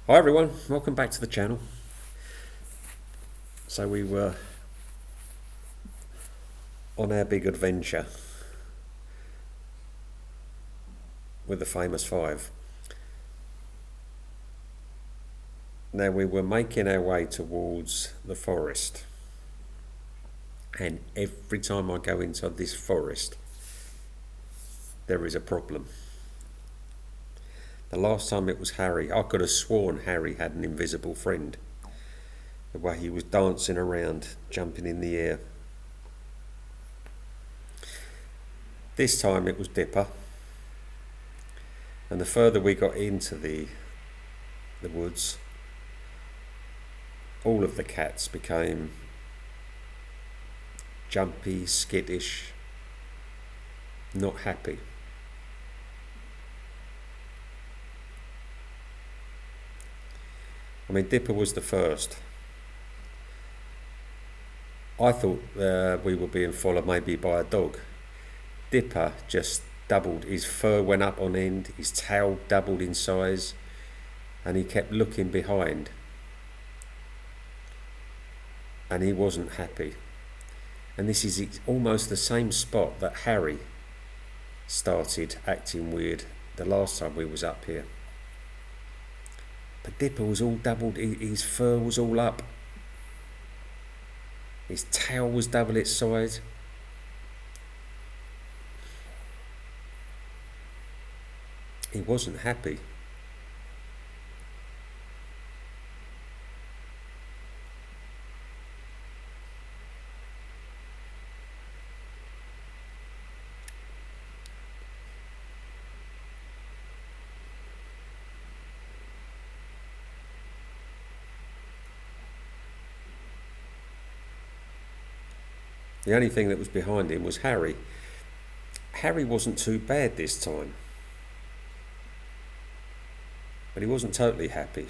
Hi everyone, welcome back to the channel. So we were on our big adventure with the famous five. Now we were making our way towards the forest, and every time I go into this forest there is a problem. The last time it was Harry. I could have sworn Harry had an invisible friend. The way he was dancing around, jumping in the air. This time it was Dipper, and the further we got into the woods, all of the cats became jumpy, skittish, not happy. I mean, Dipper was the first. I thought we were being followed maybe by a dog. Dipper just doubled. His fur went up on end, his tail doubled in size, and he kept looking behind. And he wasn't happy. And this is almost the same spot that Harry started acting weird the last time we was up here. But Dipper was all doubled, his fur was all up. His tail was double its size. He wasn't happy. The only thing that was behind him was Harry. Harry wasn't too bad this time, but he wasn't totally happy.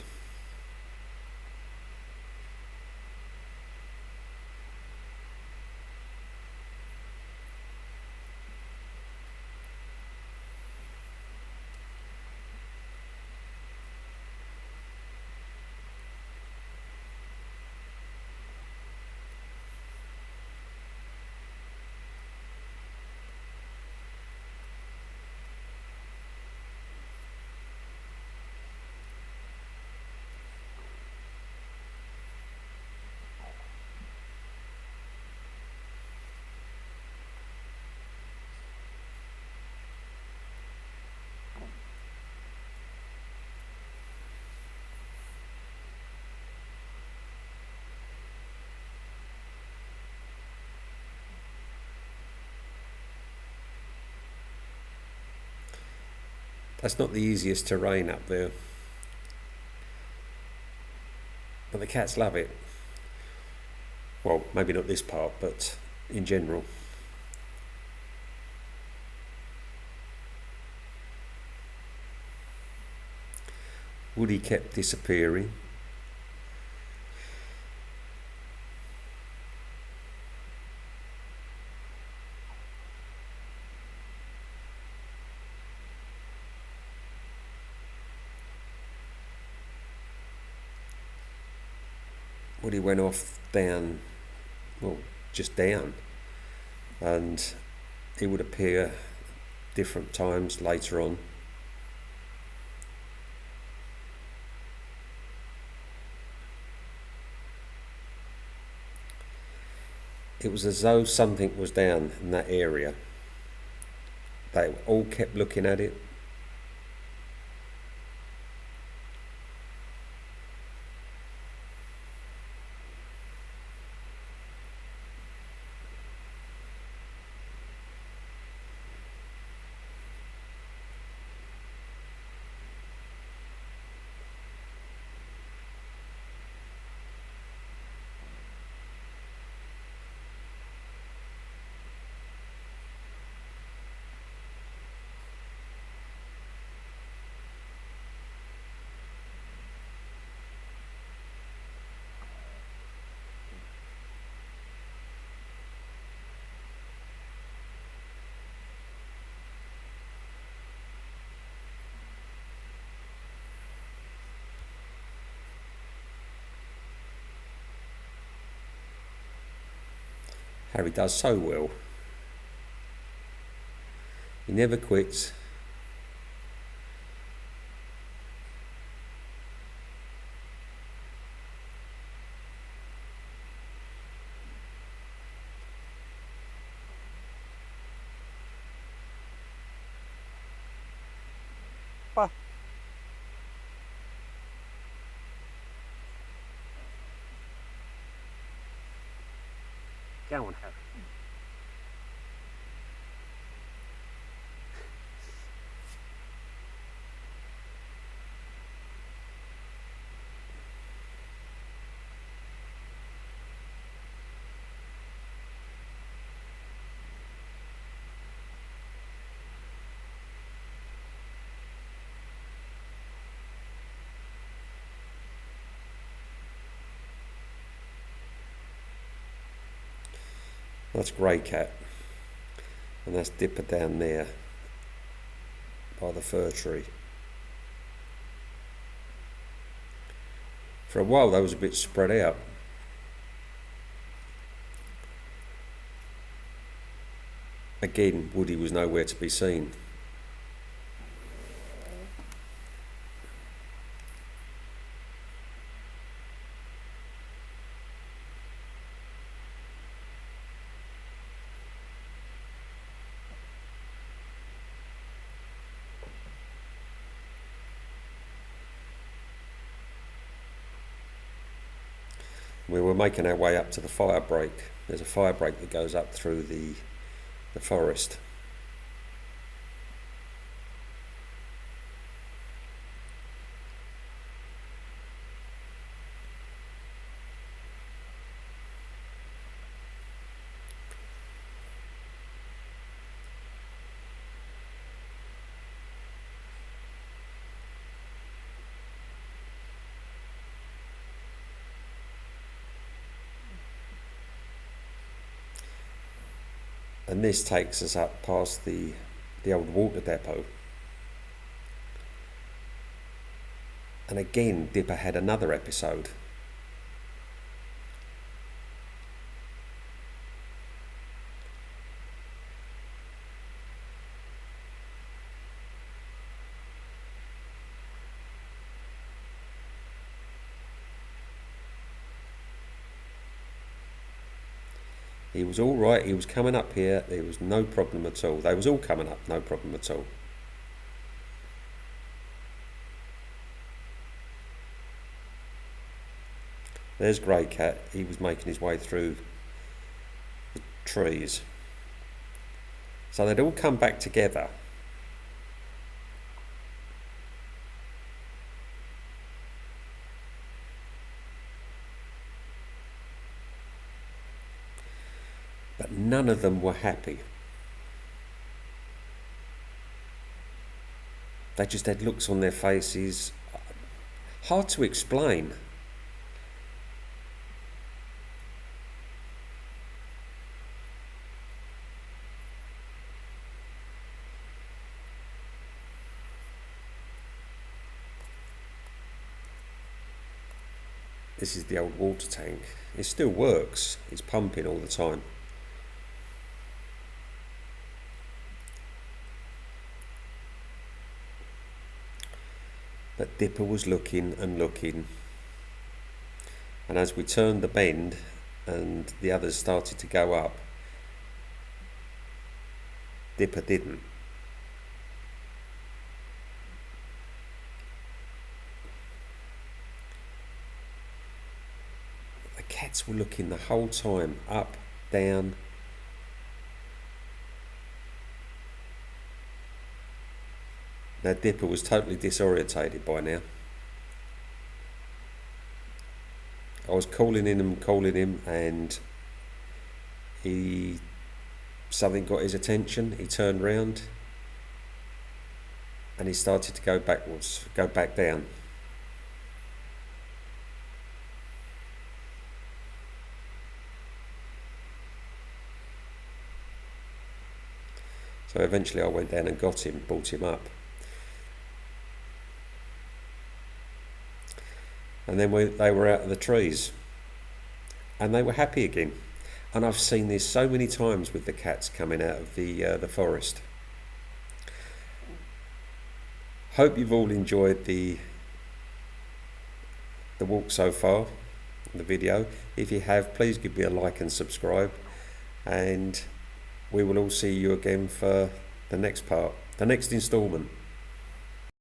That's not the easiest terrain up there, but the cats love it. Well, maybe not this part, but in general. Woody kept disappearing. Woody went off down, well, just down, and he would appear different times later on. It was as though something was down in that area. They all kept looking at it. Harry does so well. He never quits. Pa, go on, Harry. That's Grey Cat. And that's Dipper down there by the fir tree. For a while they was a bit spread out. Again, Woody was nowhere to be seen. We were making our way up to the fire break. There's a fire break that goes up through the forest. And this takes us up past the old water depot. And again, Dipper had another episode. He was all right. He was coming up here. There was no problem at all. They was all coming up, no problem at all. There's Grey Cat. He was making his way through the trees. So they'd all come back together. But none of them were happy. They just had looks on their faces. Hard to explain. This is the old water tank. It still works. It's pumping all the time. But Dipper was looking and looking. And as we turned the bend and the others started to go up, Dipper didn't. The cats were looking the whole time, up, down. Now Dipper was totally disorientated by now. I was calling him, and something got his attention. He turned round and he started to go backwards, go back down. So eventually I went down and got him, brought him up. And then they were out of the trees and they were happy again. And I've seen this so many times with the cats coming out of the forest. Hope you've all enjoyed the walk so far, the video. If you have, please give me a like and subscribe, and we will all see you again for the next part, the next instalment.